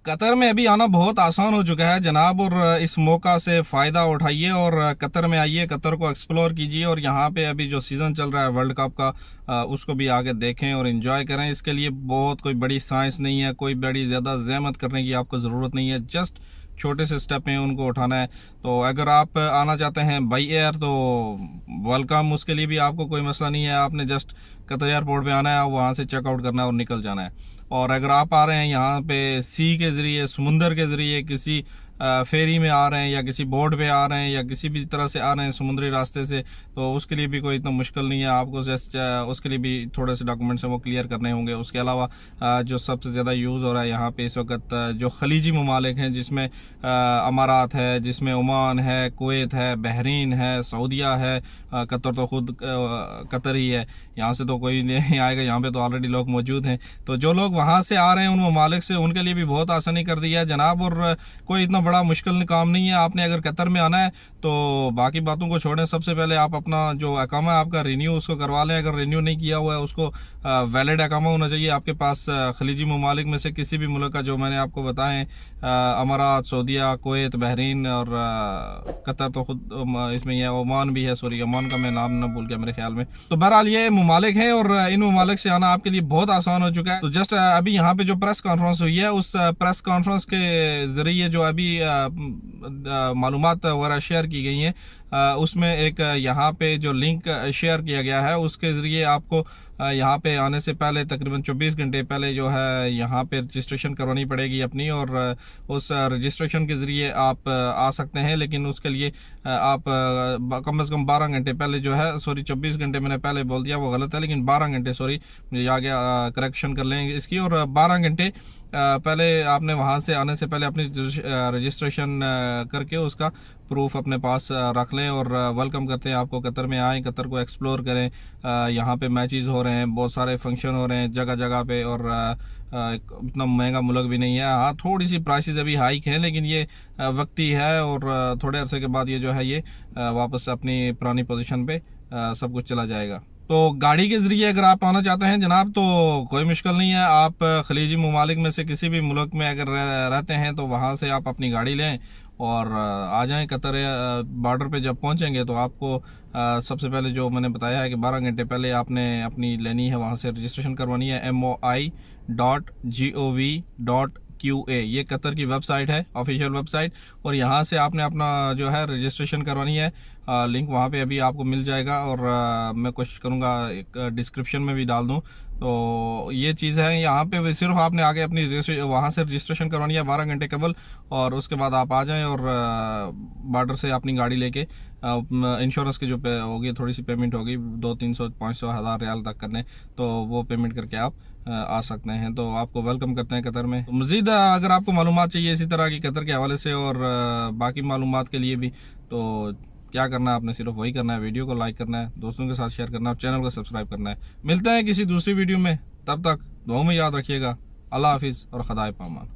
Qatar में अभी आना बहुत आसान हो चुका है जनाब, और इस मौका से फ़ायदा उठाइए और कतर में आइए, कतर को एक्सप्लोर कीजिए और यहाँ पे अभी जो सीज़न चल रहा है वर्ल्ड कप का उसको भी आगे देखें और एंजॉय करें। इसके लिए बहुत कोई बड़ी साइंस नहीं है, कोई बड़ी ज़्यादा ज़हमत करने की आपको ज़रूरत नहीं है, जस्ट छोटे से स्टेप हैं उनको उठाना है। तो अगर आप आना चाहते हैं बाई एयर तो वेलकम, उसके लिए भी आपको कोई मसला नहीं है। आपने जस्ट कतर एयरपोर्ट पे आना है, वहाँ से चेकआउट करना है और निकल जाना है। और अगर आप आ रहे हैं यहाँ पे सी के ज़रिए, समुंदर के ज़रिए, किसी फेरी में आ रहे हैं या किसी बोट पे आ रहे हैं या किसी भी तरह से आ रहे हैं समुद्री रास्ते से, तो उसके लिए भी कोई इतना मुश्किल नहीं है। आपको जस्ट उसके लिए भी थोड़े से डॉक्यूमेंट्स हैं वो क्लियर करने होंगे। उसके अलावा जो सबसे ज़्यादा यूज़ हो रहा है यहाँ पे इस वक्त जो खलीजी ममालिक हैं, जिसमें अमारात है, जिसमें ओमान है, कुवैत है, बहरीन है, सऊदिया है, कतर तो खुद कतर ही है, यहाँ से तो कोई नहीं आएगा, यहाँ पे तो ऑलरेडी लोग मौजूद हैं। तो जो लोग वहाँ से आ रहे हैं उन ममालिक से, उनके लिए भी बहुत आसानी कर दी है जनाब, और कोई इतना बड़ा मुश्किल काम नहीं है। आपने अगर कतर में आना है तो बाकी बातों को छोड़ें, सबसे पहले आप अपना जो अकामा है आपका रिन्यू उसको करवा लें। अगर रिन्यू नहीं किया हुआ है उसको वैलिड अकामा होना चाहिए आपके पास खलीजी ममालिक में से किसी भी मुल्क का, जो मैंने आपको बताए अमारात, सऊदिया, कुवैत, बहरीन और कतर तो खुद इसमें यह ओमान भी है, सॉरी ओमान का मैं नाम ना भूल गया मेरे ख्याल में। तो बहरहाल ये ममालिक हैं और इन ममालिक से आना आपके लिए बहुत आसान हो चुका है। तो जस्ट अभी यहाँ पे जो प्रेस कॉन्फ्रेंस हुई है उस प्रेस कॉन्फ्रेंस के जरिए जो अभी मालूमात वगैरह शेयर की गई हैं, उसमें एक यहाँ पे जो लिंक शेयर किया गया है उसके ज़रिए आपको यहाँ पे आने से पहले तकरीबन 24 घंटे पहले जो है यहाँ पे रजिस्ट्रेशन करवानी पड़ेगी अपनी, और उस रजिस्ट्रेशन के ज़रिए आप आ सकते हैं। लेकिन उसके लिए आप कम से कम 12 घंटे पहले जो है, सॉरी 24 घंटे मैंने पहले बोल दिया वो गलत है, लेकिन 12 घंटे, सॉरी मुझे आ गया, करेक्शन कर लेंगे इसकी, और 12 घंटे पहले आपने वहाँ से आने से पहले अपनी रजिस्ट्रेशन करके उसका प्रूफ अपने पास रख लें। और वेलकम करते हैं आपको, कतर में आएँ, कतर को एक्सप्लोर करें। यहाँ पे मैचेस हो रहे हैं, बहुत सारे फंक्शन हो रहे हैं जगह जगह पे, और इतना महंगा मुल्क भी नहीं है। हाँ थोड़ी सी प्राइसेस अभी हाइक हैं, लेकिन ये वक्ती है और थोड़े अरसे के बाद ये जो है ये वापस अपनी पुरानी पोजीशन पे सब कुछ चला जाएगा। तो गाड़ी के ज़रिए अगर आप आना चाहते हैं जनाब तो कोई मुश्किल नहीं है। आप खलीजी ममालिक में से किसी भी मुल्क में अगर रहते हैं तो वहाँ से आप अपनी गाड़ी लें और आ जाएं कतर बॉर्डर पे। जब पहुँचेंगे तो आपको सबसे पहले जो मैंने बताया है कि 12 घंटे पहले आपने अपनी लेनी है, वहाँ से रजिस्ट्रेशन करवानी है moi.gov.qa, ये कतर की वेबसाइट है, ऑफिशियल वेबसाइट, और यहाँ से आपने अपना जो है रजिस्ट्रेशन करवानी है। लिंक वहाँ पे अभी आपको मिल जाएगा और मैं कोशिश करूँगा एक डिस्क्रिप्शन में भी डाल दूँ। तो ये चीज़ है, यहाँ पे सिर्फ आपने आगे अपनी वहाँ से रजिस्ट्रेशन करवानी है 12 घंटे कबल, और उसके बाद आप आ जाएं और बॉर्डर से अपनी गाड़ी लेके इंश्योरेंस की जो होगी थोड़ी सी पेमेंट होगी, 200, 300, 500, 1000 रियाल तक करने, तो वो पेमेंट करके आप आ सकते हैं। तो आपको वेलकम करते हैं कतर में। तो मज़ीद अगर आपको मालूमात चाहिए इसी तरह की कतर के हवाले से और बाकी मालूमात के लिए भी, तो क्या करना है आपने, सिर्फ वही करना है, वीडियो को लाइक करना है, दोस्तों के साथ शेयर करना है, चैनल को सब्सक्राइब करना है। मिलते हैं किसी दूसरी वीडियो में, तब तक दुआ में याद रखिएगा। अल्लाह हाफिज़ और खुदा पामान।